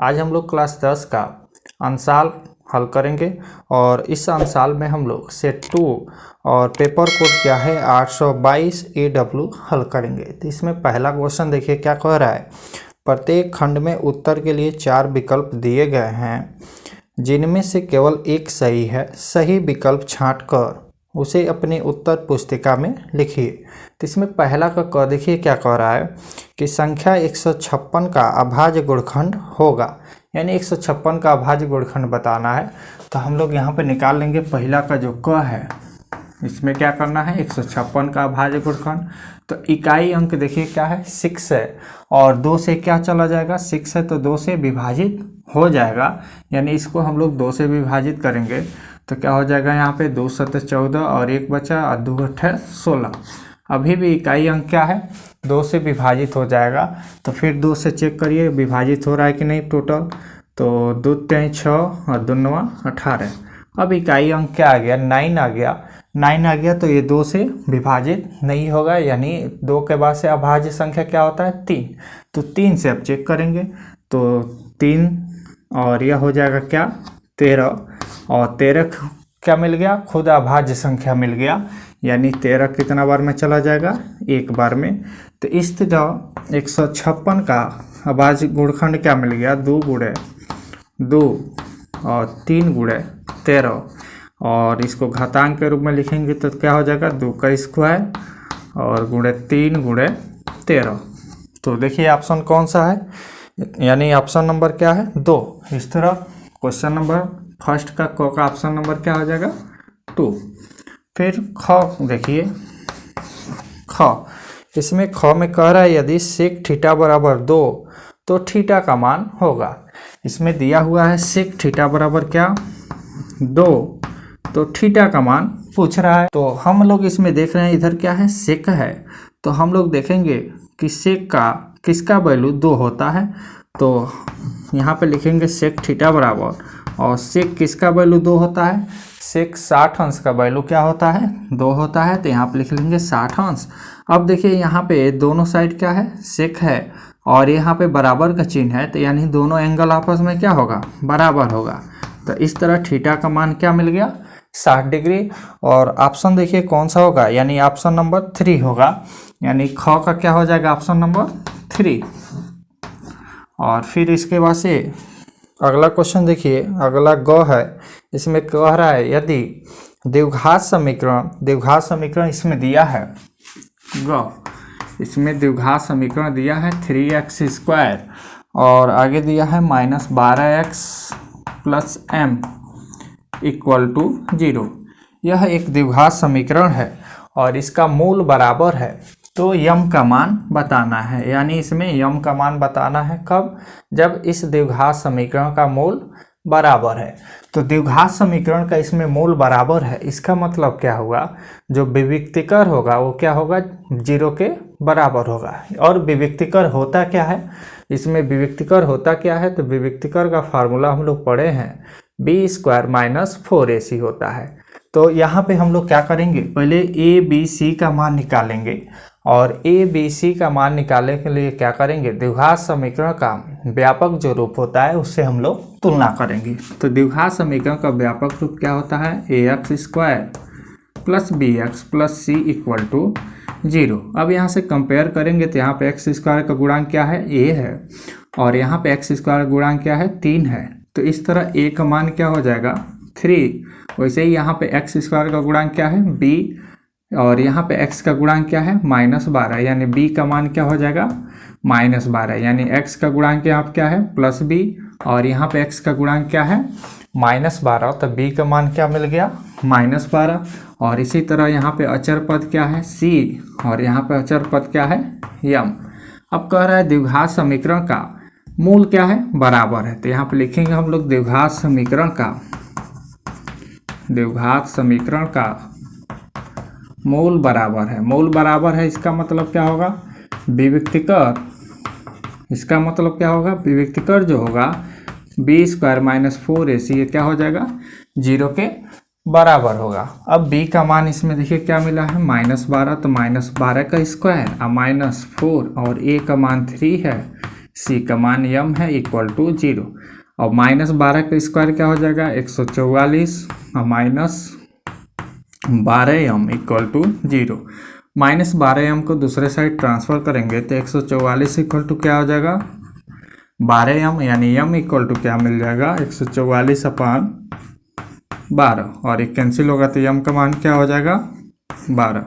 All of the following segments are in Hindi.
आज हम लोग क्लास 10 का अंशाल हल करेंगे और इस अंशाल में हम लोग सेट 2 और पेपर कोड क्या है 822 AW हल करेंगे। तो इसमें पहला क्वेश्चन देखिए क्या कह रहा है। प्रत्येक खंड में उत्तर के लिए 4 विकल्प दिए गए हैं जिनमें से केवल एक सही है। सही विकल्प छांटकर उसे अपनी उत्तर पुस्तिका में लिखिए। तो इसमें पहला का क देखिए क्या कह रहा है कि संख्या 156 का अभाज्य गुणनखंड होगा, यानी 156 का अभाज्य गुणनखंड बताना है। तो हम लोग यहाँ पे निकाल लेंगे पहला का जो क है, इसमें क्या करना है 156 का अभाज्य गुणनखंड। तो इकाई अंक देखिए क्या है 6 है और 2 से क्या चला जाएगा, 6 है तो 2 से विभाजित हो जाएगा, यानी इसको हम लोग 2 से विभाजित करेंगे तो क्या हो जाएगा यहाँ पे 2 7 14 और 1 बचा और 2 8 16। अभी भी इकाई अंक क्या है 2 से विभाजित हो जाएगा। तो फिर 2 से चेक करिए विभाजित हो रहा है कि नहीं टोटल। तो 2 3 6 और 2 9 18। अब इकाई अंक क्या आ गया 9 आ गया। 9 आ गया तो ये 2 से विभाजित नहीं होगा, यानी 2 के बाद से अभाज्य संख्या क्या होता है 3। तो 3 से अब चेक करेंगे तो 3 और यह हो जाएगा क्या 13 और 13 क्या मिल गया खुद अभाज्य संख्या मिल गया, यानी 13 कितना बार में चला जाएगा एक बार में। तो इस तरह 156 का अभाज्य गुणनखंड क्या मिल गया 2 गुणे 2 और 3 गुणे 13 और इसको घातांक के रूप में लिखेंगे तो क्या हो जाएगा 2 का स्क्वायर और गुणे 3 गुणे 13। तो देखिए ऑप्शन कौन सा है, यानी ऑप्शन नंबर क्या है 2। इस तरह क्वेश्चन नंबर फर्स्ट का क का ऑप्शन नंबर क्या हो जाएगा 2। फिर ख देखिए ख, इसमें ख में कह रहा है यदि सेक थीटा बराबर 2 तो थीटा का मान होगा। इसमें दिया हुआ है सेक थीटा बराबर क्या 2 तो थीटा का मान पूछ रहा है। तो हम लोग इसमें देख रहे हैं इधर क्या है सेक है, तो हम लोग देखेंगे कि सेक का किसका वैल्यू 2 होता है। तो यहाँ पे लिखेंगे सेक थीटा बराबर और सेक किसका वैल्यू 2 होता है, सेक 60 अंश का वैल्यू क्या होता है 2 होता है। तो यहाँ पे लिख लेंगे 60 अंश। अब देखिए यहाँ पे दोनों साइड क्या है सेक है और यहाँ पे बराबर का चिन्ह है, तो यानी दोनों एंगल आपस में क्या होगा बराबर होगा। तो इस तरह थीटा का मान क्या मिल गया 60 डिग्री। और ऑप्शन देखिए कौन सा होगा, यानी ऑप्शन नंबर 3 होगा, यानी ख का क्या हो जाएगा ऑप्शन नंबर 3। और फिर इसके बाद से अगला क्वेश्चन देखिए, अगला ग है। इसमें कह रहा है यदि द्विघात समीकरण इसमें दिया है ग, इसमें द्विघात समीकरण दिया है 3x² और आगे दिया है -12x + m = 0। यह एक द्विघात समीकरण है और इसका मूल बराबर है, तो यम का मान बताना है। यानी इसमें यम का मान बताना है कब, जब इस द्विघात समीकरण का मूल बराबर है। तो द्विघात समीकरण का इसमें मूल बराबर है, इसका मतलब क्या होगा जो विविक्तिकर होगा वो क्या होगा 0 के बराबर होगा। और विविक्तिकर होता क्या है, इसमें विविक्तिकर होता क्या है, तो विविक्तिकर का फार्मूला हम लोग पढ़े हैं b² - 4ac होता है। तो यहाँ पे हम लोग क्या करेंगे पहले a b c का मान निकालेंगे और a b c का मान निकालने के लिए क्या करेंगे द्विघात समीकरण का व्यापक जो रूप होता है उससे हम लोग तुलना करेंगे। तो द्विघात समीकरण का व्यापक रूप क्या होता है ax² + bx + c = 0। अब यहाँ से कंपेयर करेंगे तो यहाँ पे x² का गुणांक क्या है a है और यहाँ पे x² का गुणांक क्या है 3 है। तो इस तरह a का मान क्या हो जाएगा 3। वैसे ही यहाँ पे x² का गुणांक क्या है b और यहाँ पे x का गुणांक क्या है -12, यानी b का मान क्या हो जाएगा -12, यानी x का गुणांक यहाँ पे क्या है +b और यहाँ पे x का गुणांक क्या है -12, तो b का मान क्या मिल गया -12। और इसी तरह यहाँ पे अचर पद क्या है c और यहाँ पे अचर पद क्या है m। अब कह रहा है द्विघात समीकरण का मूल क्या है बराबर है, तो यहाँ पे लिखेंगे हम लोग द्विघात समीकरण का मूल बराबर है। मूल बराबर है इसका मतलब क्या होगा विविक्तिकर, इसका मतलब क्या होगा विविक्तिकर जो होगा b² - 4ac ये क्या हो जाएगा 0 के बराबर होगा। अब b का मान इसमें देखिए क्या मिला है -12, तो -12 का स्क्वायर और -4 और a का मान 3 है, सी का मान यम है इक्वल टू 0। और -12 का स्क्वायर क्या हो जाएगा 144 और -12m इक्वल टू 0। -12m को दूसरे साइड ट्रांसफर करेंगे तो 144 इक्वल टू क्या हो जाएगा 12m, यानी m इक्वल टू क्या मिल जाएगा 144/12 और एक कैंसिल होगा तो m का मान क्या हो जाएगा 12।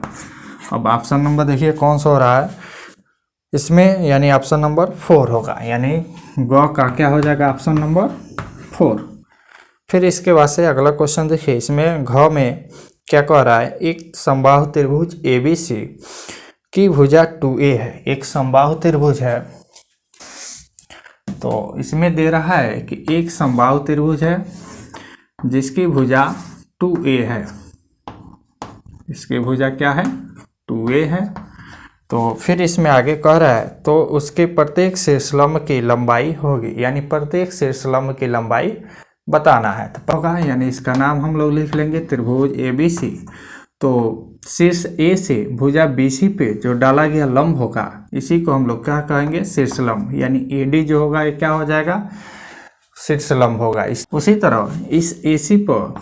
अब ऑप्शन नंबर देखिए कौन सा हो रहा है इसमें, यानी ऑप्शन नंबर 4 होगा, यानी ग का क्या हो जाएगा ऑप्शन नंबर 4। फिर इसके बाद से अगला क्वेश्चन देखिए, इसमें घ में क्या कह रहा है, एक समबाहु त्रिभुज ABC की भुजा 2a है। एक समबाहु त्रिभुज है तो इसमें दे रहा है कि एक समबाहु त्रिभुज है जिसकी भुजा 2a है। इसकी भुजा क्या है 2a है। तो फिर इसमें आगे कह रहा है तो उसके प्रत्येक शीर्षलंब की लंबाई होगी, यानी प्रत्येक शीर्षलंब की लंबाई बताना है। तो होगा यानी इसका नाम हम लोग लिख लेंगे त्रिभुज ABC। तो शीर्ष A से भुजा BC पे जो डाला गया लंब होगा इसी को हम लोग क्या कहेंगे शीर्षलंब, यानी AD जो होगा ये क्या हो जाएगा शीर्षलंब होगा। उसी तरह इस AC पर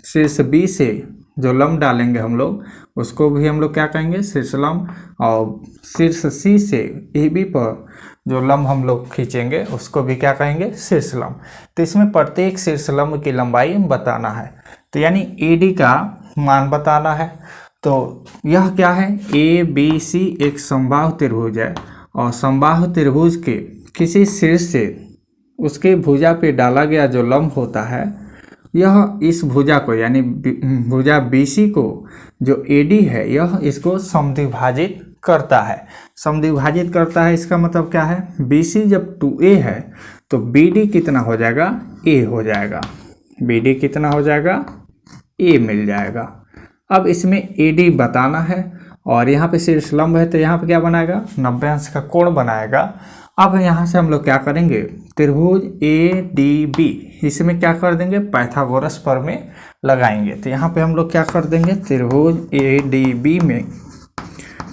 शीर्ष B से जो लंब डालेंगे हम लोग उसको भी हम लोग क्या कहेंगे शीर्षलंब, और शीर्ष C से AB पर जो लंब हम लोग खींचेंगे उसको भी क्या कहेंगे शीर्षलंब। तो इसमें प्रत्येक शीर्षलंब की लंबाई बताना है, तो यानी AD का मान बताना है। तो यह क्या है ABC एक समबाहु त्रिभुज है और समबाहु त्रिभुज के किसी शीर्ष से उसके भुजा पे डाला गया जो लंब होता है यह इस भुजा को यानी भुजा BC को जो AD है यह इसको समद्विभाजित करता है। समद्विभाजित करता है इसका मतलब क्या है, BC जब 2a है तो BD कितना हो जाएगा a हो जाएगा। BD कितना हो जाएगा a मिल जाएगा। अब इसमें AD बताना है और यहाँ पे शीर्षलंब है तो यहाँ पे क्या बनाएगा 90 अंश का कोण बनाएगा। अब यहाँ से हम लोग क्या करेंगे त्रिभुज ADB इसमें क्या कर देंगे पाइथागोरस प्रमेय लगाएंगे। तो यहाँ पे हम लोग क्या कर देंगे त्रिभुज ADB में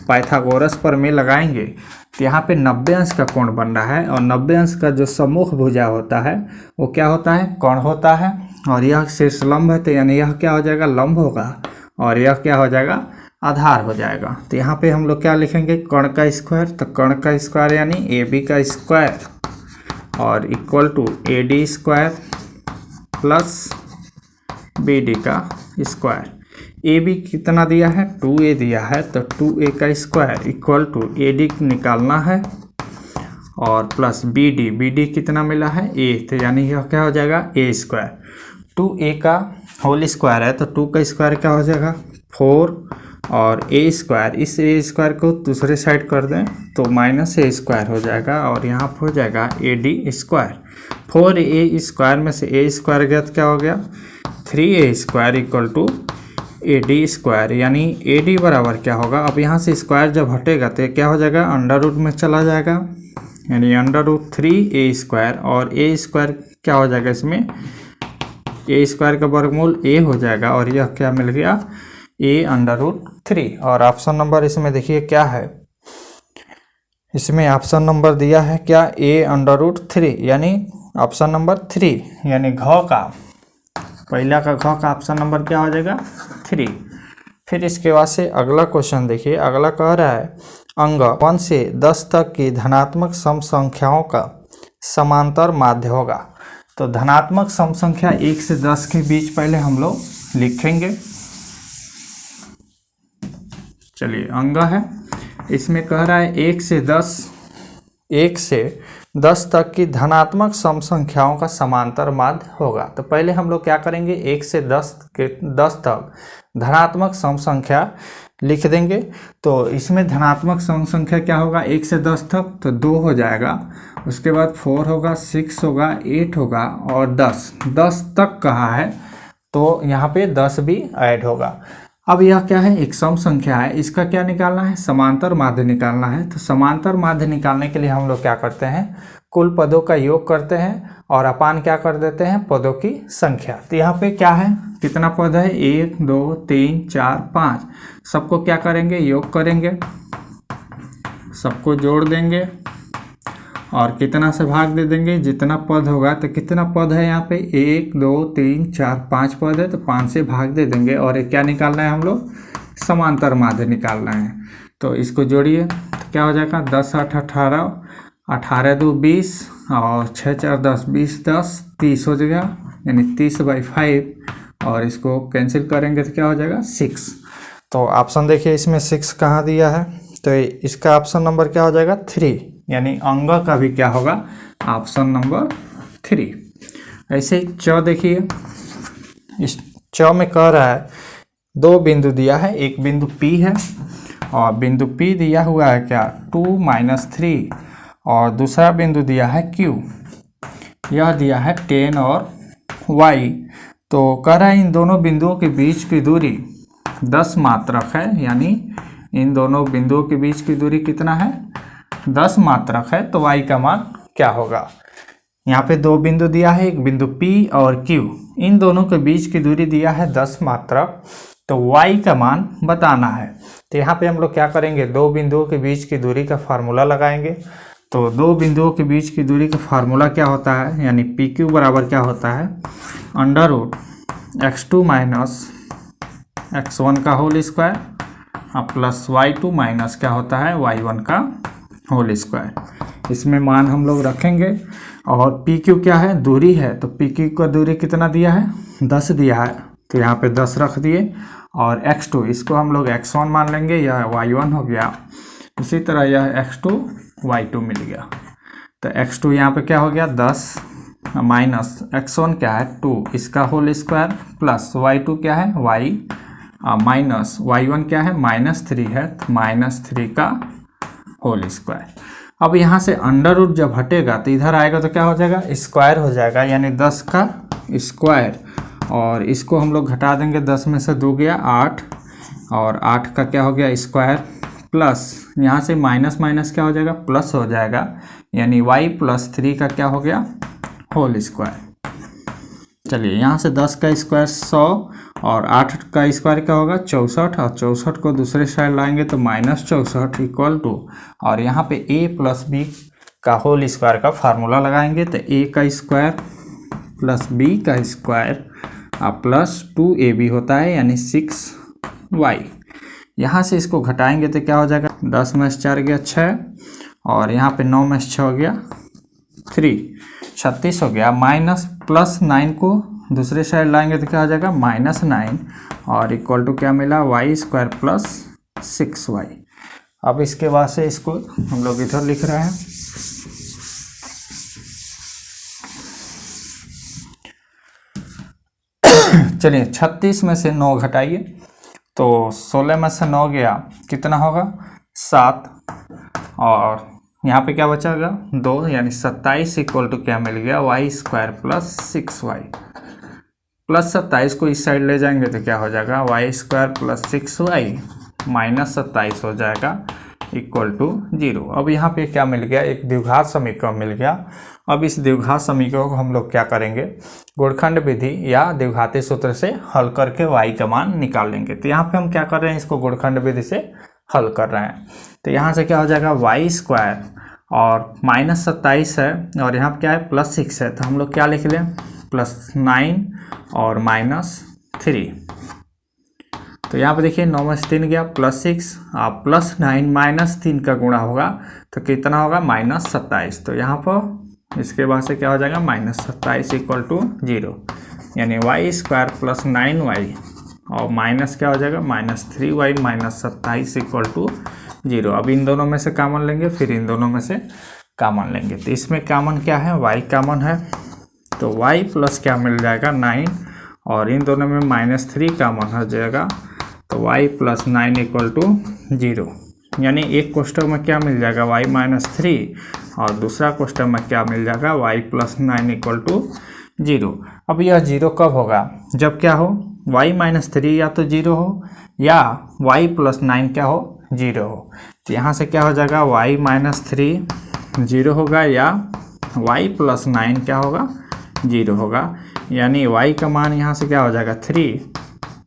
पाइथागोरस प्रमेय लगाएंगे। तो यहाँ पे 90 अंश का कोण बन रहा है और 90 अंश का जो सम्मुख भुजा होता है वो क्या होता है कोण होता है, और यह शीर्षलंब है तो यानी यह क्या हो जाएगा लंब होगा और यह क्या हो जाएगा आधार हो जाएगा। तो यहाँ पे हम लोग क्या लिखेंगे कर्ण का स्क्वायर, तो कर्ण का स्क्वायर यानी AB का स्क्वायर और equal to AD square plus BD का स्क्वायर। AB कितना दिया है 2a दिया है तो 2a का स्क्वायर इक्वल टू AD निकालना है और प्लस BD कितना मिला है a, तो यानी यह क्या हो जाएगा a स्क्वायर। 2a का होल स्क्वायर है तो 2 का स्क्वायर क्या हो जाएगा 4 और a स्क्वायर, इस a स्क्वायर को दूसरे साइड कर दें तो -a स्क्वायर हो जाएगा और यहाँ पर हो जाएगा AD स्क्वायर। 4a स्क्वायर में से a स्क्वायर गया तो क्या हो गया 3a square equal to AD square, यानी AD बराबर क्या होगा, अब यहाँ से स्क्वायर जब हटेगा तो क्या हो जाएगा अंडर रूट में चला जाएगा यानी √3a स्क्वायर और a स्क्वायर क्या हो जाएगा इसमें a स्क्वायर का वर्गमूल a हो जाएगा और यह क्या मिल गया a√3। और ऑप्शन नंबर इसमें देखिए क्या है, इसमें ऑप्शन नंबर दिया है क्या a√3 यानी ऑप्शन नंबर 3 यानी घ का पहला का घ का ऑप्शन नंबर क्या हो जाएगा 3। फिर इसके बाद से अगला क्वेश्चन देखिए, अगला कह रहा है अंग 1 से 10 तक की धनात्मक सम संख्याओं का समांतर माध्य होगा। तो धनात्मक सम संख्या 1 से 10 के बीच पहले हम लोग लिखेंगे। चलिए अंग है, इसमें कह रहा है 1 से 10 तक की धनात्मक सम संख्याओं का समांतर माध्य होगा। तो पहले हम लोग क्या करेंगे 1 से 10 तक धनात्मक सम संख्या लिख देंगे। तो इसमें धनात्मक सम संख्या क्या होगा 1 से 10 तक तो 2 हो जाएगा, उसके बाद 4 होगा 6 होगा 8 होगा और 10 तक कहा है तो यहाँ पे 10 भी ऐड होगा। अब यह क्या है एक सम संख्या है, इसका क्या निकालना है समांतर माध्य निकालना है। तो समांतर माध्य निकालने के लिए हम लोग क्या करते हैं कुल पदों का योग करते हैं और अपान क्या कर देते हैं पदों की संख्या। तो यहाँ पे क्या है कितना पद है 1 2 3 4 5, सबको क्या करेंगे योग करेंगे, सबको जोड़ देंगे और कितना से भाग दे देंगे, जितना पद होगा। तो कितना पद है यहाँ पे, 1 2 3 4 5 पद है, तो 5 से भाग दे देंगे। और ये क्या निकालना है हम लोग, समांतर माध्य निकालना है। तो इसको जोड़िए तो क्या हो जाएगा, 10 8 18, 18 2 20 और 6 4 10, 20 10 30 हो जाएगा, यानी 30/5। और इसको कैंसिल करेंगे तो क्या हो जाएगा, 6। तो ऑप्शन देखिए इसमें 6 कहाँ दिया है, तो इसका ऑप्शन नंबर क्या हो जाएगा, 3, यानी अंग का भी क्या होगा, ऑप्शन नंबर 3। ऐसे ही च देखिए, इस च में कह रहा है 2 बिंदु दिया है, एक बिंदु P है और बिंदु P दिया हुआ है क्या, 2 - 3, और दूसरा बिंदु दिया है Q, यह दिया है 10 और Y। तो कह रहा है इन दोनों बिंदुओं के बीच की दूरी 10 मात्रक है, यानी इन दोनों बिंदुओं के बीच की दूरी कितना है, 10 मात्रक है। तो y का मान क्या होगा, यहाँ पे 2 बिंदु दिया है, एक बिंदु P और Q, इन दोनों के बीच की दूरी दिया है 10 मात्रक, तो y का मान बताना है। तो यहाँ पे हम लोग क्या करेंगे, 2 बिंदुओं के बीच की दूरी का फार्मूला लगाएंगे। तो 2 बिंदुओं के बीच की दूरी का फार्मूला क्या होता है, यानी PQ बराबर क्या होता है, √x2 - x1 का whole square plus y2 minus क्या होता है, y1 का होल स्क्वायर। इसमें मान हम लोग रखेंगे। और PQ क्या है, दूरी है, तो PQ का दूरी कितना दिया है, 10 दिया है, तो यहाँ पे 10 रख दिए। और x2 इसको हम लोग x1 मान लेंगे, यह y1 हो गया। इसी तरह यह x2 y2 मिल गया। तो x2 यहाँ पे क्या हो गया, 10 माइनस x1 क्या है, 2, इसका होल स्क्वायर प्लस y2 क्या है, y माइनस y1 क्या है, -3 है, तो -3 का होल स्क्वायर। अब यहाँ से अंडर रूट जब हटेगा तो इधर आएगा तो क्या हो जाएगा, स्क्वायर हो जाएगा, यानी 10 का स्क्वायर। और इसको हम लोग घटा देंगे, 10 में से 2 गया 8, और 8 का क्या हो गया स्क्वायर, प्लस यहाँ से माइनस माइनस क्या हो जाएगा, प्लस हो जाएगा, यानी y + 3 का क्या हो गया, होल स्क्वायर। चलिए यहाँ से 10 का स्क्वायर 100 और 8 का स्क्वायर क्या होगा, 64, और 64 को दूसरे साइड लाएंगे तो -64 इक्वल टू, और यहाँ पे a + b का होल स्क्वायर का फार्मूला लगाएंगे। तो a का स्क्वायर प्लस b का स्क्वायर प्लस 2ab होता है, यानी 6y। यहाँ से इसको घटाएंगे तो क्या हो जाएगा, 10 में से 4 गया 6, और यहाँ पे 9 में से 6 हो गया 3, 36 हो गया। माइनस प्लस 9 को दूसरे साइड लाएंगे तो क्या हो जाएगा, -9, और इक्वल टू क्या मिला, y² प्लस 6y। अब इसके बाद से इसको हम लोग इधर लिख रहे हैं। चलिए 36 में से 9 घटाइए, तो 16 में से 9 गया कितना होगा, 7, और यहाँ पे क्या बचाएगा, 2, यानी 27 इक्वल टू क्या मिल गया, y² प्लस 6y। प्लस 27 को इस साइड ले जाएंगे तो क्या हो जाएगा, y² प्लस 6y माइनस 27 हो जाएगा इक्वल टू 0। अब यहाँ पे क्या मिल गया, एक द्विघात समीकरण मिल गया। अब इस द्विघात समीकरण को हम लोग क्या करेंगे, गुणनखंड विधि या द्विघाती सूत्र से हल करके y का मान निकाल लेंगे। तो यहाँ पे हम क्या कर रहे हैं, इसको गुणनखंड विधि से हल कर रहे हैं। तो यहाँ से क्या हो जाएगा, y² और -27 है, और यहाँ पे क्या है, +6 है, तो हम लोग क्या लिख लें, +9 और -3। तो यहाँ पे देखिए 9 में से 3 गया, +6, +9 -3 का गुणा होगा तो कितना होगा, -27। तो यहाँ पर इसके बाद से क्या हो जाएगा, -27 इक्वल टू 0, यानी y² प्लस 9y और माइनस क्या हो जाएगा, -3y -27 इक्वल टू 0। अब इन दोनों में से कॉमन लेंगे, फिर इन दोनों में से कॉमन लेंगे। तो इसमें कॉमन क्या है, y कॉमन है, तो y प्लस क्या मिल जाएगा 9, और इन दोनों में -3 कॉमन हो जाएगा, तो y + 9 इक्वल टू 0, यानी एक क्वेश्चन में क्या मिल जाएगा, y -3, और दूसरा क्वेश्चन में क्या मिल जाएगा, y + 9 इक्वल टू 0। अब यह 0 कब होगा, जब क्या हो, y -3 या तो 0 हो, या y + 9 क्या हो, 0 हो। तो यहाँ से क्या हो जाएगा, y -3 0 होगा, या y + 9 क्या होगा, 0 होगा, यानी y का मान यहाँ से क्या हो जाएगा 3,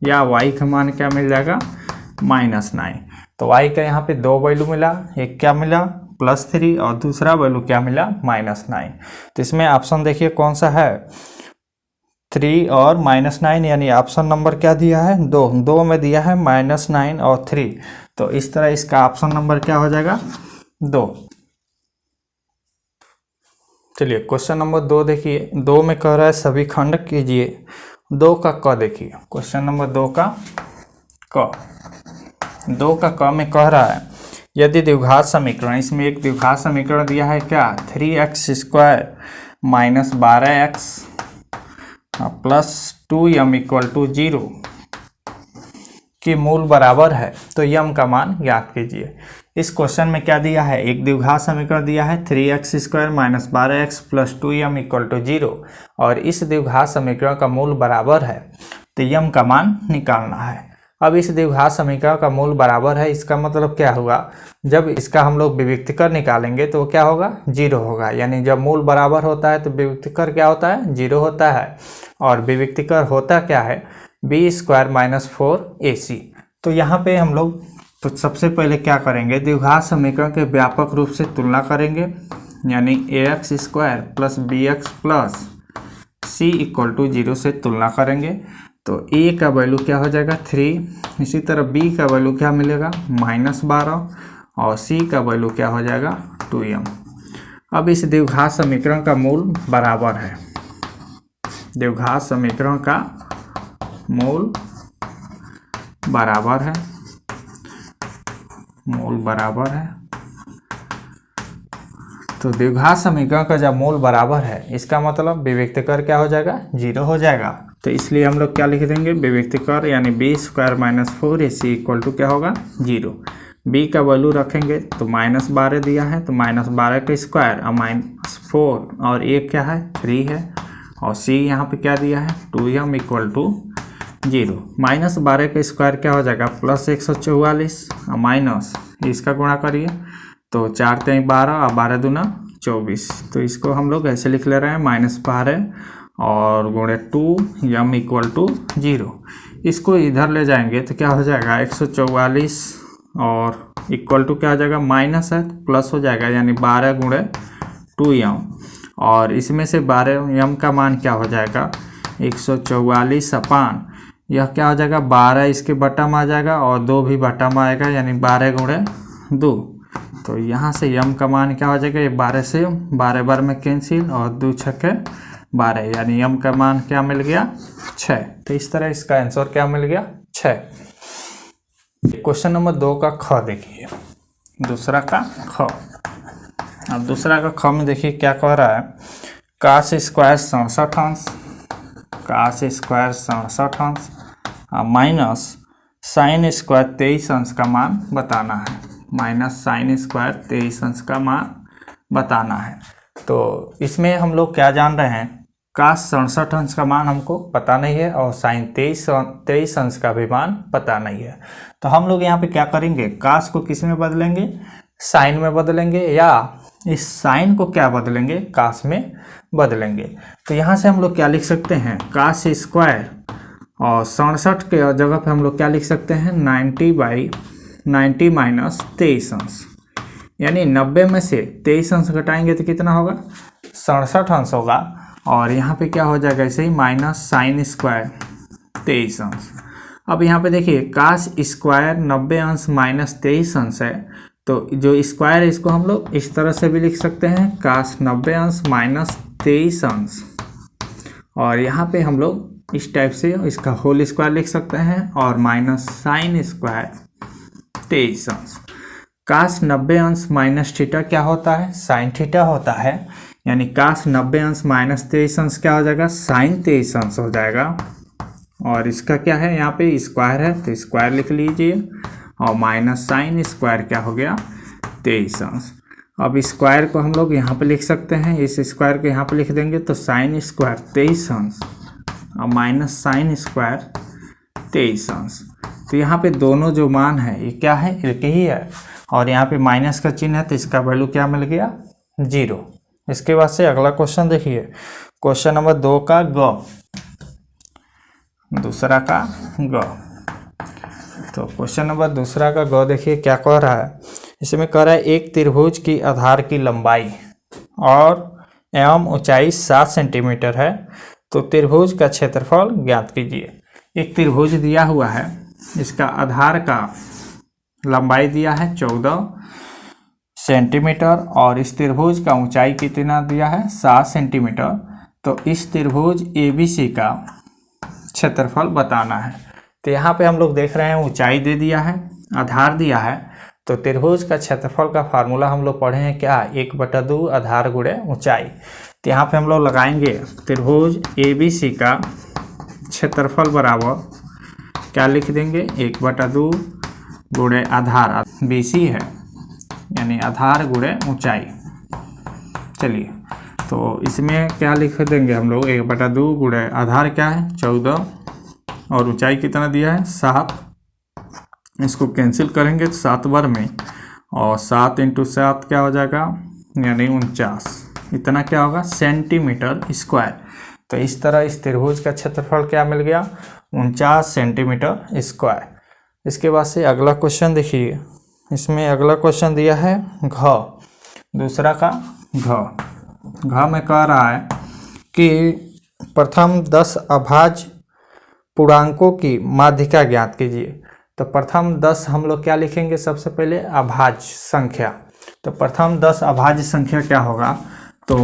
या y का मान क्या मिल जाएगा, -9। तो y का यहाँ पे 2 वैल्यू मिला, एक क्या मिला +3 और दूसरा वैल्यू क्या मिला -9। तो इसमें ऑप्शन देखिए कौन सा है, 3 और -9, यानी ऑप्शन नंबर क्या दिया है, 2 में दिया है -9 और 3। तो इस तरह इसका ऑप्शन नंबर क्या हो जाएगा, 2। चलिए क्वेश्चन नंबर 2 देखिए, 2 में कह रहा है सभी खंड कीजिए। 2 का क देखिए, क्वेश्चन नंबर 2 का क, 2 का क में कह रहा है यदि द्विघात समीकरण, इसमें एक द्विघात समीकरण दिया है क्या, 3x² - 12x + 2m = 0 की मूल बराबर है तो यम का मान ज्ञात कीजिए। इस क्वेश्चन में क्या दिया है, एक द्विघात समीकरण दिया है 3x² - 12x + 2m = 0 और इस द्विघात समीकरण का मूल बराबर है तो यम का मान निकालना है। अब इस द्विघात समीकरण का मूल बराबर है, इसका मतलब क्या होगा, जब इसका हम लोग विविक्तकर निकालेंगे तो क्या होगा, 0 होगा। यानी जब मूल बराबर होता है तो विविक्तकर क्या होता है, 0 होता है। और विविक्तकर होता क्या है, b² - 4ac। तो यहाँ पे हम लोग तो सबसे पहले क्या करेंगे, द्विघात समीकरण के व्यापक रूप से तुलना करेंगे, यानी ax² + bx + c = 0 से तुलना करेंगे। तो a का वैल्यू क्या हो जाएगा, 3। इसी तरह b का वैल्यू क्या मिलेगा, -12 और c का वैल्यू क्या हो जाएगा, 2m। अब इस द्विघात समीकरण का मूल बराबर है, द्विघात समीकरण का मूल बराबर है, मूल बराबर है। तो द्विघात समीकरण का जब मूल बराबर है इसका मतलब विविक्तकर क्या हो जाएगा, 0 हो जाएगा। तो इसलिए हम लोग क्या लिख देंगे, विविक्तकर यानी b² - 4ac = क्या होगा, 0। b का वैल्यू रखेंगे तो -12 दिया है तो -12 का स्क्वायर और -4 और 1 क्या है, 3 है। और c यहाँ पे क्या दिया है, 2m = 0। -12 का स्क्वायर क्या हो जाएगा, +144 और माइनस इसका गुणा करिए तो 4 × 3 = 12 और 12 दूना 24। तो इसको हम लोग ऐसे लिख ले रहे हैं, -12 और गुणे 2m = 0। इसको इधर ले जाएंगे तो क्या हो जाएगा, 144 और इक्वल टू क्या हो जाएगा, माइनस है प्लस हो जाएगा, यानी 12 गुणे 2m। और इसमें से 12m का मान क्या हो जाएगा, 144 अपान यह क्या हो जाएगा, 12 इसके बटा में आ जाएगा और 2 भी बटा में आएगा, यानी 12 गुणे 2। तो यहाँ से यम का मान क्या हो जाएगा, ये 12 से 12 बार में कैंसिल और 2 × 6 = 12, यानी यम का मान क्या मिल गया, 6। तो इस तरह इसका आंसर क्या मिल गया, 6। क्वेश्चन नंबर 2 का ख देखिए, दूसरा का ख। अब दूसरा का ख में देखिए क्या कह रहा है, cos² 67 अंश, cos² 67 अंश माइनस sin² 23 अंश का मान बताना है, -sin² 23 अंश का मान बताना है। तो इसमें हम लोग क्या जान रहे हैं, cos 67 अंश का मान हमको पता नहीं है और sin 23 अंश का भी मान पता नहीं है। तो हम लोग यहाँ पे क्या करेंगे, cos को किस में बदलेंगे, sin में बदलेंगे, या इस sin को क्या बदलेंगे, cos में बदलेंगे। तो यहाँ से हम लोग क्या लिख सकते हैं, cos² और 67 के जगह पे हम लोग क्या लिख सकते हैं, 90 माइनस 23 अंश, यानी 90 में से 23 अंश घटाएंगे तो कितना होगा, 67 अंश होगा। और यहाँ पे क्या हो जाएगा, ऐसे ही -sin² 23 अंश। अब यहाँ पे देखिए cos² 90 अंश -23 अंश है, तो जो स्क्वायर है इसको हम लोग इस तरह से भी लिख सकते हैं, cos 90 अंश -23 अंश। और यहाँ पे हम लोग इस टाइप से इसका होल स्क्वायर लिख सकते हैं और -sin² 23 अंश। cos 90 अंश माइनस थीटा क्या होता है, sin थीटा होता है, यानी cos 90 अंश -23 अंश क्या हो जाएगा, sin 23 अंश हो जाएगा। और इसका क्या है, यहाँ पे स्क्वायर है तो स्क्वायर लिख लीजिए और -sin² क्या हो गया, 23 अंश। अब स्क्वायर को हम लोग यहाँ पे लिख सकते हैं, इस स्क्वायर को यहाँ पे लिख देंगे तो sin² 23 अंश और -sin² 23 अंश। तो यहाँ पे दोनों जो मान है ये क्या है, एक ही है और यहाँ पे माइनस का चिन्ह है तो इसका वैल्यू क्या मिल गया, 0। इसके बाद से अगला क्वेश्चन देखिए, क्वेश्चन नंबर 2 का ग, दूसरा का ग। तो क्वेश्चन नंबर दूसरा का ग देखिए क्या कह रहा है, इसमें कह रहा है एक त्रिभुज की आधार की लंबाई और एवं ऊंचाई 7 सेंटीमीटर है, तो त्रिभुज का क्षेत्रफल ज्ञात कीजिए। एक त्रिभुज दिया हुआ है, इसका आधार का लंबाई दिया है 14 सेंटीमीटर और इस त्रिभुज का ऊंचाई कितना दिया है 7 सेंटीमीटर। तो इस त्रिभुज ABC का क्षेत्रफल बताना है। तो यहाँ पे हम लोग देख रहे हैं ऊंचाई दे दिया है, आधार दिया है, तो त्रिभुज का क्षेत्रफल का फार्मूला हम लोग पढ़े हैं क्या, 1/2 आधार गुणे ऊंचाई। तो यहाँ पे हम लोग लगाएंगे त्रिभुज ABC का क्षेत्रफल बराबर क्या लिख देंगे, 1/2 गुणे आधार, BC है यानी आधार गुणे ऊंचाई। चलिए तो इसमें क्या लिख देंगे हम लोग, 1/2 गुणे आधार क्या है 14 और ऊंचाई कितना दिया है 7। इसको कैंसिल करेंगे तो 7 बार में, और 7 × 7 क्या हो जाएगा यानी 49, इतना क्या होगा सेंटीमीटर स्क्वायर। तो इस तरह इस त्रिभुज का क्षेत्रफल क्या मिल गया 49 सेंटीमीटर स्क्वायर। इसके बाद से अगला क्वेश्चन देखिए, इसमें अगला क्वेश्चन दिया है घ, दूसरा का घ में कह रहा है कि प्रथम 10 अभाज्य पूर्णांकों की माध्यिका ज्ञात कीजिए। तो प्रथम 10 हम लोग क्या लिखेंगे, सबसे पहले अभाज्य संख्या। तो प्रथम 10 अभाज्य संख्या क्या होगा, तो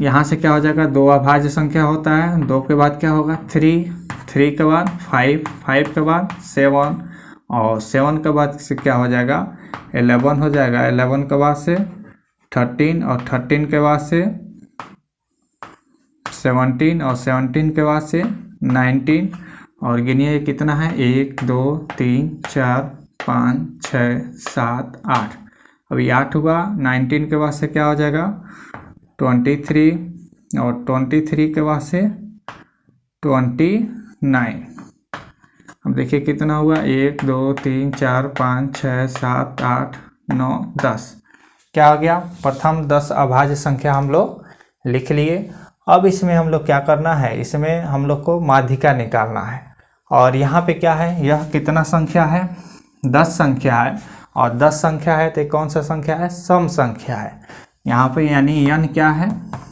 यहाँ से क्या हो जाएगा, 2 अभाज्य संख्या होता है, 2 के बाद क्या होगा 3, 3 के बाद 5, 5 के बाद 7 और 7 के बाद से क्या हो जाएगा 11 हो जाएगा, 11 के बाद से 13 और 13 के बाद से 17 और 17 के बाद से 19 और गिनिए कितना है 1 2 3 4 5 6 7 8, अभी 8 हुआ। 19 के बाद से क्या हो जाएगा 23 और 23 के बाद से 29। अब देखिए कितना हुआ 1 2 3 4 5 6 7 8 9 10, क्या हो गया प्रथम 10 अभाज्य संख्या हम लोग लिख लिए। अब इसमें हम लोग क्या करना है, इसमें हम लोग को माध्यिका निकालना है। और यहाँ पे क्या है, यह कितना संख्या है 10 संख्या है, और 10 संख्या है तो कौन सा संख्या है, सम संख्या है यहाँ पे, यानी n क्या है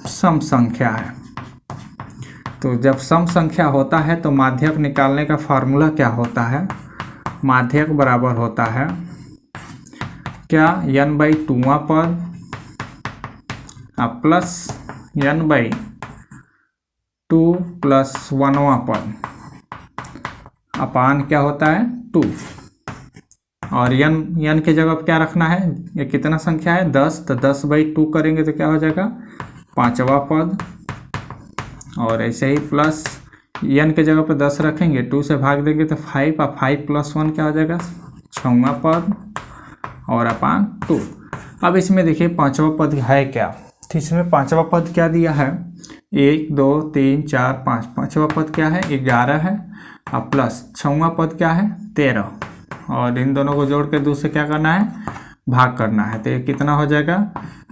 सम संख्या है। तो जब सम संख्या होता है तो माध्यक निकालने का फार्मूला क्या होता है, माध्यक बराबर होता है क्या n/2वां पद प्लस n/2 प्लस 1वां पद अपान क्या होता है 2। और n के जगह क्या रखना है, ये कितना संख्या है 10, तो 10/2 करेंगे तो क्या हो जाएगा 5वां पद, और ऐसे ही प्लस n के जगह पर 10 रखेंगे, 2 से भाग देंगे तो 5 और 5 + 1 क्या हो जाएगा 6वां पद और अपान 2। अब इसमें देखिए 5वां पद है क्या, तो इसमें 5वां पद क्या दिया है 1 2 3 4 5, 5वां पद क्या है 11 है, और प्लस 6वां पद क्या है 13, और इन दोनों को जोड़ के 2 से क्या करना है भाग करना है, तो ये कितना हो जाएगा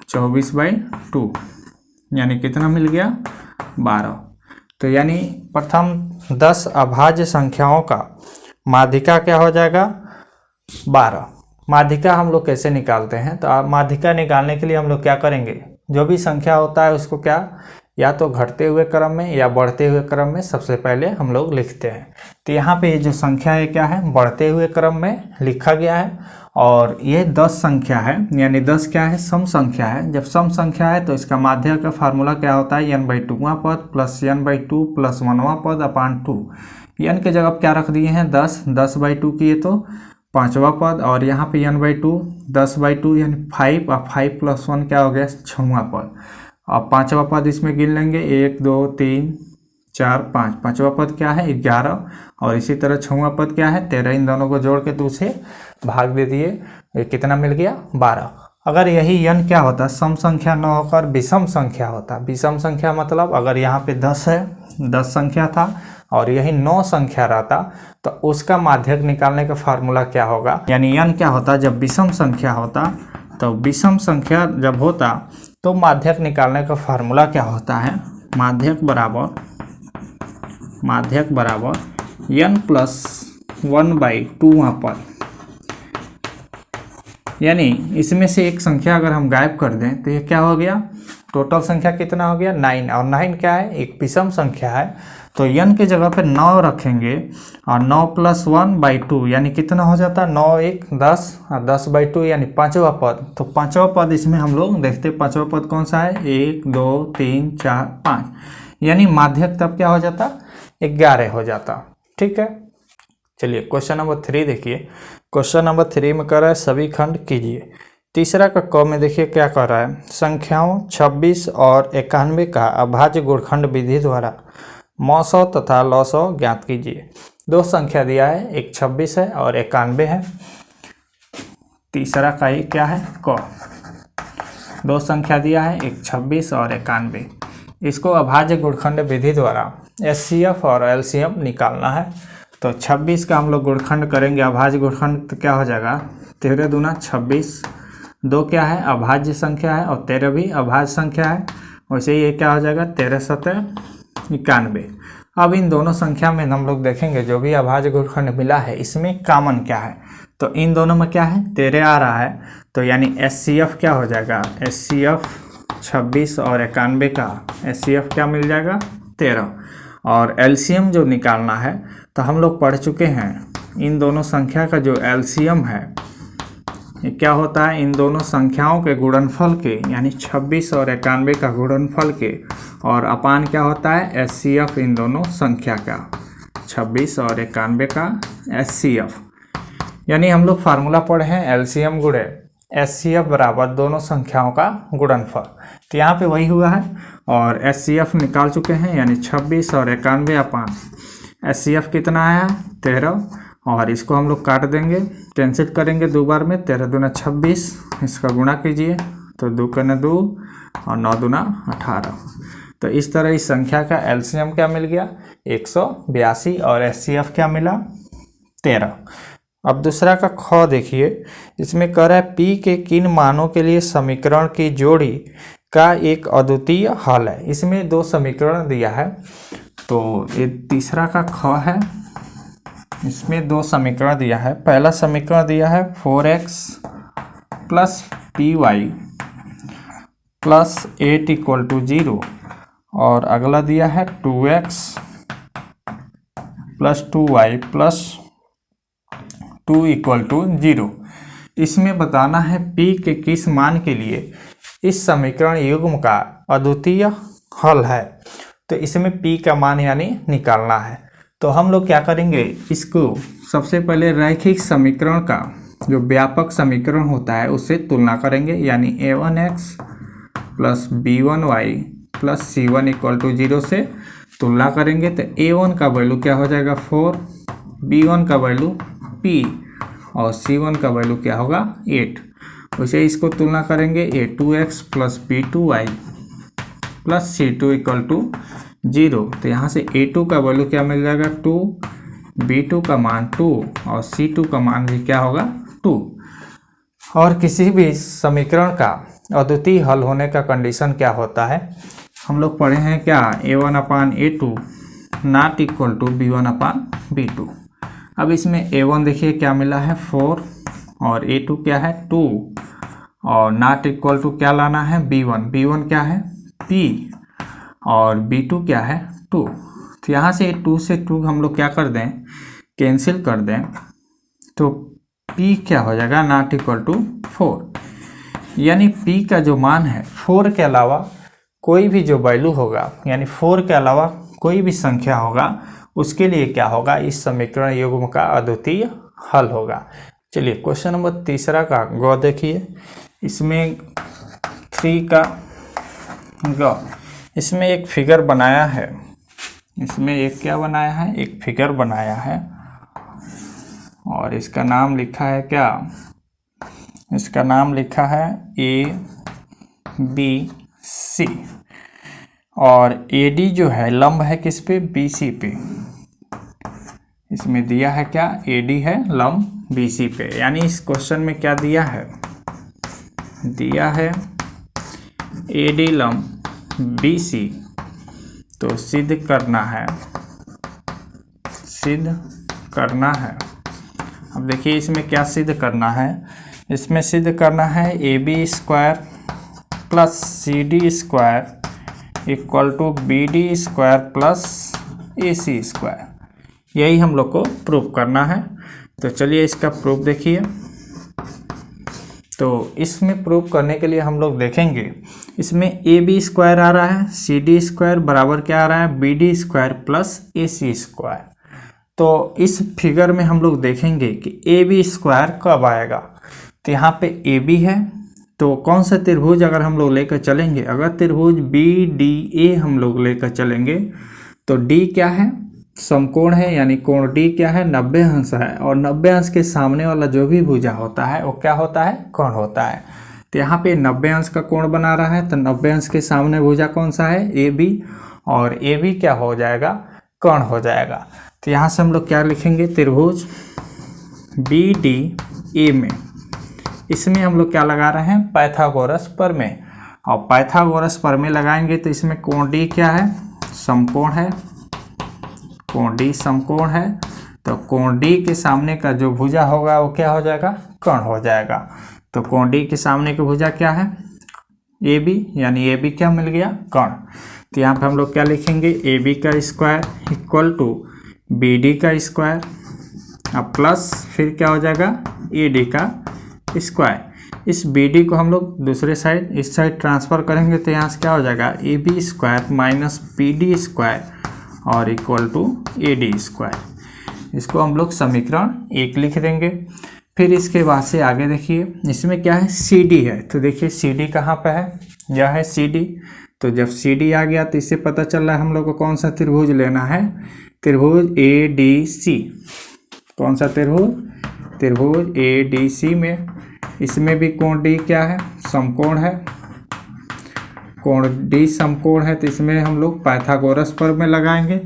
24/2, यानी कितना मिल गया 12। तो यानी प्रथम 10 अभाज्य संख्याओं का माध्यिका क्या हो जाएगा 12। माध्यिका हम लोग कैसे निकालते हैं, तो माध्यिका निकालने के लिए हम लोग क्या करेंगे, जो भी संख्या होता है उसको क्या या तो घटते हुए क्रम में या बढ़ते हुए क्रम में सबसे पहले हम लोग लिखते हैं। तो यहाँ पे ये जो संख्या है क्या है बढ़ते हुए क्रम में लिखा गया है, और ये 10 संख्या है, यानी 10 क्या है सम संख्या है। जब सम संख्या है तो इसका माध्यक का फार्मूला क्या होता है n/2वां पद प्लस n/2 प्लस 1वां पद अपान 2। n के जगह क्या रख दिए हैं 10, 10/2 किए तो 5वां पद, और यहाँ पे n/2 10/2 यानी 5, और 5 + 1 क्या हो गया 6वां पद। अब 5वां पद इसमें गिन लेंगे 1 2 3 4 5, 5वां पद क्या है 11, और इसी तरह 6वां पद क्या है 13, इन दोनों को जोड़ के 2 से भाग दे दिए, ये कितना मिल गया 12। अगर यही n क्या होता सम संख्या न होकर विषम संख्या होता, विषम संख्या मतलब अगर यहाँ पे 10 है 10 संख्या था और यही 9 संख्या रहता, तो उसका माध्यक निकालने का फार्मूला क्या होगा, यानी n क्या होता जब विषम संख्या होता, तो विषम संख्या जब होता तो माध्यक निकालने का फार्मूला क्या होता है, माध्यक बराबर n + 1/2वां पद यानी इसमें से एक संख्या अगर हम गायब कर दें तो ये क्या हो गया, टोटल संख्या कितना हो गया 9, और 9 क्या है, एक विषम संख्या है, तो n के जगह पे 9 रखेंगे और 9 + 1/2 यानी कितना हो जाता है 9 1 10 और 10/2 यानी पांचवा पद। तो पांचवा पद इसमें हम लोग देखते हैं पांचवा पद कौन सा है, 1 2 3 4 5, यानी माध्यक तब क्या हो जाता 11 हो जाता। ठीक है, चलिए क्वेश्चन नंबर 3 देखिए। क्वेश्चन नंबर 3 में कर रहा है सभी खंड कीजिए। तीसरा का क में देखिए क्या कर रहा है, संख्याओं 26 और 91 का अभाज्य गुणनखंड विधि द्वारा मौसौ तथा लौसौ ज्ञात कीजिए। दो संख्या दिया है, एक 26 है और 91 है। तीसरा का ये क्या है क, दो संख्या दिया है, एक 26 और 91, इसको अभाज्य गुणनखंड विधि द्वारा एचसीएफ और एलसीएम निकालना है। तो 26 का हम लोग गुणनखंड करेंगे, अभाज्य गुणनखंड तो क्या हो जाएगा 13 दूना 26, 2 क्या है अभाज्य संख्या है और 13 भी अभाज्य संख्या है, वैसे ही ये क्या हो जाएगा 13 × 91। अब इन दोनों संख्या में हम लोग देखेंगे जो भी अभाज्य गुणनखंड मिला है इसमें कॉमन क्या है, तो इन दोनों में क्या है 13 आ रहा है, तो यानी एचसीएफ क्या हो जाएगा, एचसीएफ 26 और 91 का एचसीएफ क्या मिल जाएगा 13। और एलसीएम जो निकालना है तो हम लोग पढ़ चुके हैं इन दोनों संख्या का जो एलसीएम है ये क्या होता है, इन दोनों संख्याओं के गुणनफल के यानी 26 और 91 का गुणनफल के, और अपान क्या होता है एचसीएफ इन दोनों संख्या का 26 और 91 का एचसीएफ। यानी हम लोग फार्मूला पढ़े हैं एलसीएम गुणे एचसीएफ बराबर दोनों संख्याओं का गुणनफल, तो यहाँ पे वही हुआ है और एचसीएफ निकाल चुके हैं, यानी 26 और 91 अपान एचसीएफ कितना आया 13, और इसको हम लोग काट देंगे, कैंसिल करेंगे 2 बार में, 13 दूना 26, इसका गुणा कीजिए तो 2 × 2 और 9 दूना 18। तो इस तरह इस संख्या का एलसीएम क्या मिल गया 182 और एचसीएफ क्या मिला 13। अब दूसरा का ख देखिए, इसमें कह रहा है P के किन मानों के लिए समीकरण की जोड़ी का एक अद्वितीय हल है। इसमें दो समीकरण दिया है, तो ये तीसरा का ख है, इसमें दो समीकरण दिया है। पहला समीकरण दिया है 4x + py + 8 = 0, और अगला दिया है 2x + 2y + 2 = 0। इसमें बताना है P के किस मान के लिए इस समीकरण युग्म का अद्वितीय हल है। तो इसमें P का मान यानी निकालना है, तो हम लोग क्या करेंगे, इसको सबसे पहले रैखिक समीकरण का जो व्यापक समीकरण होता है उससे तुलना करेंगे, यानी a1x + b1y + c1 = 0 से तुलना करेंगे। तो a1 का वैल्यू क्या हो जाएगा 4, b1 का वैल्यू p और c1 का वैल्यू क्या होगा 8। वैसे इसको तुलना करेंगे a2x + b2y + c2 = 0, तो यहाँ से a2 का वैल्यू क्या मिल जाएगा 2, b2 का मान 2 और c2 का मान भी क्या होगा 2। और किसी भी समीकरण का अद्वितीय हल होने का कंडीशन क्या होता है, हम लोग पढ़े हैं क्या a1/a2 ≠ b1/b2। अब इसमें a1 देखिए क्या मिला है 4 और a2 क्या है 2, और नॉट इक्वल टू क्या लाना है b1 क्या है p और b2 क्या है 2। तो यहाँ से 2 से 2 हम लोग क्या कर दें कैंसिल कर दें, तो p क्या हो जाएगा नॉट इक्वल टू 4, यानी p का जो मान है 4 के अलावा कोई भी जो वैल्यू होगा, यानी 4 के अलावा कोई भी संख्या होगा उसके लिए क्या होगा इस समीकरण युग्म का अद्वितीय हल होगा। चलिए क्वेश्चन नंबर तीसरा का ग देखिए, इसमें 3 का ग, इसमें एक फिगर बनाया है, इसमें एक क्या बनाया है एक फिगर बनाया है, और इसका नाम लिखा है क्या, इसका नाम लिखा है ABC, और AD जो है लंब है किस पे BC पे, इसमें दिया है क्या AD है लंब BC पे। यानी इस क्वेश्चन में क्या दिया है, दिया है AD लंब BC, तो सिद्ध करना है, सिद्ध करना है। अब देखिए इसमें क्या सिद्ध करना है, इसमें सिद्ध करना है A B square plus C D square equal to B D square plus A C square. यही हम लोग को प्रूफ करना है। तो चलिए इसका प्रूफ देखिए। तो इसमें प्रूफ करने के लिए हम लोग देखेंगे, इसमें ए बी स्क्वायर आ रहा है, सी डी स्क्वायर बराबर क्या आ रहा है, B D square plus A C square. तो इस फिगर में हम लोग देखेंगे कि ए बी स्क्वायर कब आएगा। तो यहाँ पे ए बी है, तो कौन सा त्रिभुज अगर हम लोग लेकर चलेंगे, अगर त्रिभुज बी डी ए हम लोग लेकर चलेंगे तो डी क्या है, समकोण है, यानी कोण डी क्या है, 90 अंश है। और 90 अंश के सामने वाला जो भी भुजा होता है वो क्या होता है, कोण होता है। तो यहाँ पे 90 अंश का कोण बना रहा है, तो 90 अंश के सामने भुजा कौन सा है, ए बी, और ए बी क्या हो जाएगा, कोण हो जाएगा। तो यहाँ से हम लोग क्या लिखेंगे, त्रिभुज बी डी ए में, इसमें हम लोग क्या लगा रहे हैं, पाइथागोरस प्रमेय। और पाइथागोरस प्रमेय लगाएंगे तो इसमें कोण डी क्या है, समकोण है, कोण डी समकोण है। तो कोण डी के सामने का जो भुजा होगा वो क्या हो जाएगा, कोण हो जाएगा। तो कोण डी के सामने की भुजा क्या है, ए बी, यानी ए बी क्या मिल गया, कोण। तो यहाँ पे हम लोग क्या लिखेंगे, ए बी का square equal to B D का स्क्वायर, अब प्लस फिर क्या हो जाएगा, ए डी का स्क्वायर। इस बी डी को हम लोग दूसरे साइड, इस साइड ट्रांसफ़र करेंगे तो यहाँ से क्या हो जाएगा, A B square minus B D square और equal to A D square. इसको हम लोग समीकरण 1 लिख देंगे। फिर इसके बाद से आगे देखिए, इसमें क्या है, सी डी है। तो देखिए सी डी कहाँ पे है, यह है सी डी। तो जब सी डी आ गया तो इससे पता चल रहा है हम लोग को कौन सा त्रिभुज लेना है, त्रिभुज ए डी सी। कौन सा त्रिभुज, त्रिभुज ए डी सी में, इसमें भी कोण डी क्या है, समकोण है, कोण डी समकोण है। तो इसमें हम लोग पाइथागोरस प्रमेय लगाएंगे,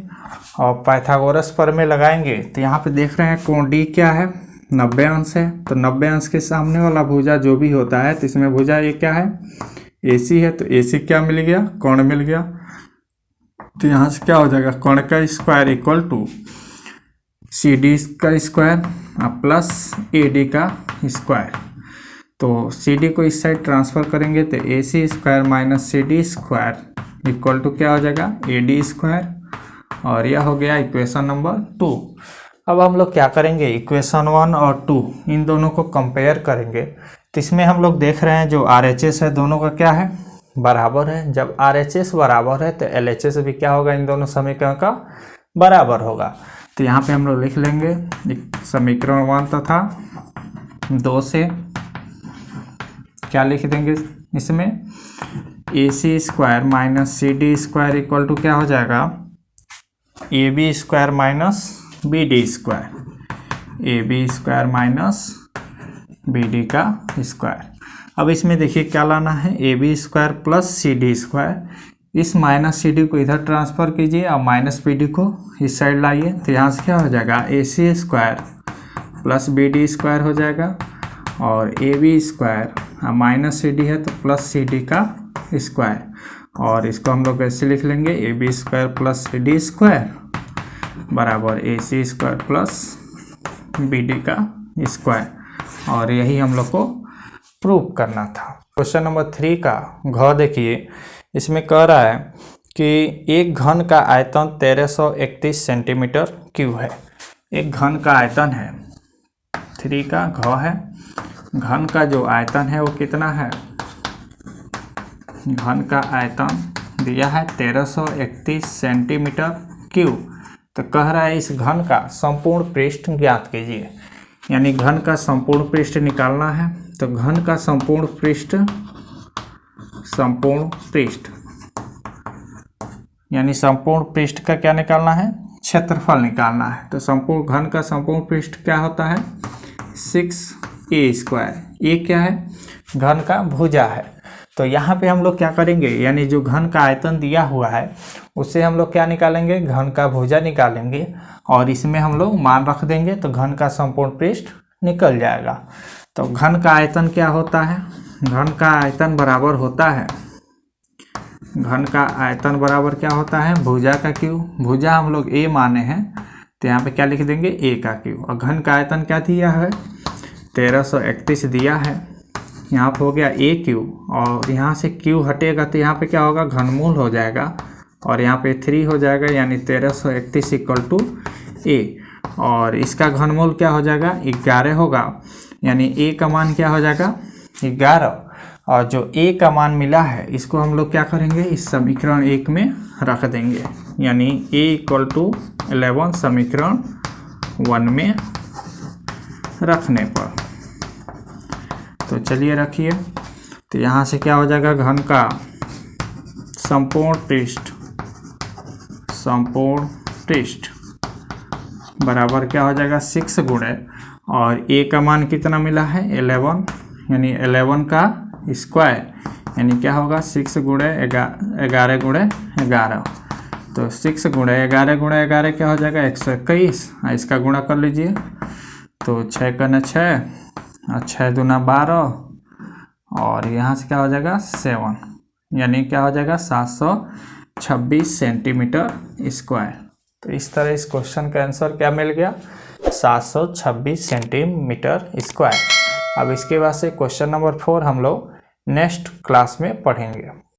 और पाइथागोरस प्रमेय लगाएंगे तो यहाँ पे देख रहे हैं कोण डी क्या है, 90 अंश है। तो 90 अंश के सामने वाला भुजा जो भी होता है, तो इसमें भुजा ये क्या है, ए सी है। तो ए सी क्या मिल गया, कोण मिल गया। तो यहाँ से क्या हो जाएगा, कोण का square equal to C D का स्क्वायर प्लस ए डी का स्क्वायर। तो सी डी को इस साइड ट्रांसफ़र करेंगे तो A C square minus C D square equal to क्या हो जाएगा, ए डी स्क्वायर। और यह हो गया इक्वेशन नंबर 2। अब हम लोग क्या करेंगे, इक्वेशन 1 और 2 इन दोनों को कंपेयर करेंगे। तो इसमें हम लोग देख रहे हैं जो RHS है दोनों का क्या है, बराबर है। जब RHS बराबर है तो LHS भी क्या होगा, इन दोनों समीकरण का बराबर होगा। तो यहाँ पे हम लोग लिख लेंगे समीकरण 1 तथा 2 से क्या लिख देंगे, इसमें A C square minus C D square equal to क्या हो जाएगा, A B square minus B D square, A B square minus B D का स्क्वायर। अब इसमें देखिए क्या लाना है, A B square plus C D square. इस माइनस सी डी को इधर ट्रांसफ़र कीजिए और माइनस बी डी को इस साइड लाइए। तो यहाँ से क्या हो जाएगा, A C square plus B D square हो जाएगा, और A B square minus C D है तो प्लस सी डी का स्क्वायर। और इसको हम लोग ऐसे लिख लेंगे, A B square plus C D square बराबर A C square plus B D का स्क्वायर। और यही हम लोग को प्रूव करना था। क्वेश्चन नंबर 3 का घ देखिए, इसमें कह रहा है कि एक घन का आयतन 1331 सेंटीमीटर क्यूब है। एक घन का आयतन है, 3 का घ है, घन का जो आयतन है वो कितना है, घन का आयतन दिया है 1331 सेंटीमीटर क्यूब। तो कह रहा है इस घन का संपूर्ण पृष्ठ ज्ञात कीजिए, यानी घन का संपूर्ण पृष्ठ निकालना है। तो घन का संपूर्ण पृष्ठ यानी संपूर्ण पृष्ठ का क्या निकालना है, क्षेत्रफल निकालना है। तो संपूर्ण घन का संपूर्ण पृष्ठ क्या होता है, 6a स्क्वायर। ये क्या है, घन का भुजा है। तो यहाँ पे हम लोग क्या करेंगे, यानी जो घन का आयतन दिया हुआ है उससे हम लोग क्या निकालेंगे, घन का भुजा निकालेंगे, और इसमें हम लोग मान रख देंगे तो घन का संपूर्ण पृष्ठ निकल जाएगा। तो घन का आयतन क्या होता है, घन का आयतन बराबर होता है, घन का आयतन बराबर क्या होता है, भुजा का क्यूब। भुजा हम लोग a माने हैं तो यहाँ पे क्या लिख देंगे, a का क्यूब। और घन का आयतन क्या दिया है, 1331 दिया है। यहाँ पे हो गया ए क्यू, और यहाँ से क्यू हटेगा तो यहाँ पे क्या होगा, घनमूल हो जाएगा, और यहाँ पे 3 हो जाएगा, यानी 1331 इक्वल टू ए। और इसका घनमूल क्या हो जाएगा, 11 होगा, यानी ए का मान क्या हो जाएगा, 11। और जो ए का मान मिला है इसको हम लोग क्या करेंगे, इस समीकरण 1 में रख देंगे, यानी ए इक्वल टू 11 समीकरण 1 में रखने पर। तो चलिए रखिए, तो यहाँ से क्या हो जाएगा, घन का संपूर्ण पृष्ठ बराबर क्या हो जाएगा, 6 गुणे, और ए का मान कितना मिला है, 11, यानी 11 का स्क्वायर, यानी क्या होगा, 6 गुणे 11 गुणे 11। तो 6 गुणे 11 क्या हो जाएगा, 121। इसका गुणा कर लीजिए, तो 6 का 6 और 6 दूना 12, और यहाँ से क्या हो जाएगा 7, यानी क्या हो जाएगा 726 सेंटीमीटर स्क्वायर। तो इस तरह इस क्वेश्चन का आंसर क्या मिल गया, 726 सेंटीमीटर स्क्वायर। अब इसके बाद से क्वेश्चन नंबर 4 हम लोग नेक्स्ट क्लास में पढ़ेंगे।